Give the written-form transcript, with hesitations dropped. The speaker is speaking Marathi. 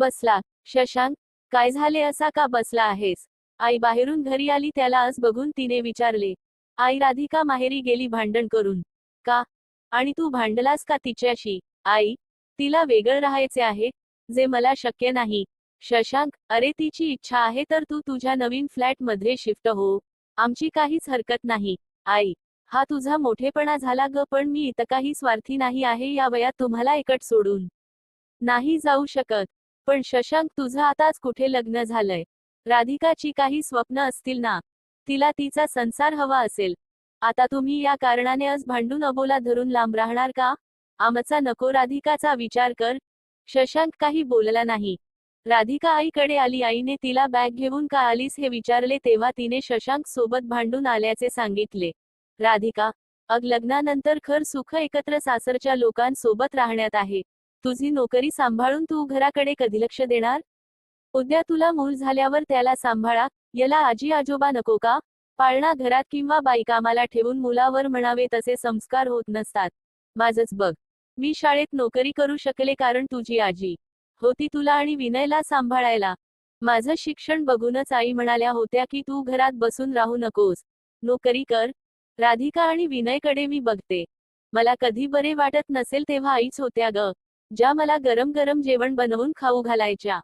बसला. शशांक, काय झाले, असा का बसला आहेस? आई बाहेरून घरी आली, त्याला आज बघून तिने विचारले. आई, राधिका माहेरी गेली भांडण करून. का? आणि तू भांडलास का तिच्याशी? आई, तिला वेगळं राहायचे आहे, जे मला शक्य नाही. शशांक, अरे तिची इच्छा आहे तर तू तुझ्या नवीन फ्लॅट मध्ये शिफ्ट हो. आमची काहीच हरकत नाही. आई, हा तुझा मोठेपणा झाला ग, पण मी इतकाही स्वार्थी नाही आहे. या वयात तुम्हाला एकट सोडून नाही जाऊ शकत. पण शशांक, तुझं आताच कुठे लग्न झालंय? राधिकाची काही स्वप्न असतील ना? तिला तिचा संसार हवा असेल. आता तुम्ही या कारणाने आज भांडून अबोला धरून लांब राहणार का? आमचा नको, राधिकाचा विचार कर. शशांक काही बोलला नाही. राधिका आईकडे आली. आईने तिला बॅग घेऊन का आलीस हे विचारले, तेव्हा तिने शशांक सोबत भांडून आल्याचे सांगितले. राधिका, अग लग्नानंतर खर सुख एकत्र सासरच्या लोकांसोबत राहण्यात आहे. तुझी नोकरी सांभाळून तू घराकडे कधी लक्ष देणार? उद्या तुला मूल झाल्यावर त्याला सांभाळा. याला आजी आजोबा नको का? पाळणा घरात किंवा बाई कामाला ठेवून मुलावर म्हणावे तसे संस्कार होत नसतात. माझंच बघ. मी शाळेत नोकरी करू शकले कारण तुझी आजी होती तुला आणि विनयला सांभाळायला. माझं शिक्षण बघूनच आई म्हणाल्या होत्या की तू घरात बसून राहू नकोस, नोकरी कर. राधिका आणि विनयकडे मी बघते. मला कधी बरे वाटत नसेल तेव्हा आईच होत्या ग, ज्या मला गरम गरम जेवण बनवून खाऊ घालायच्या.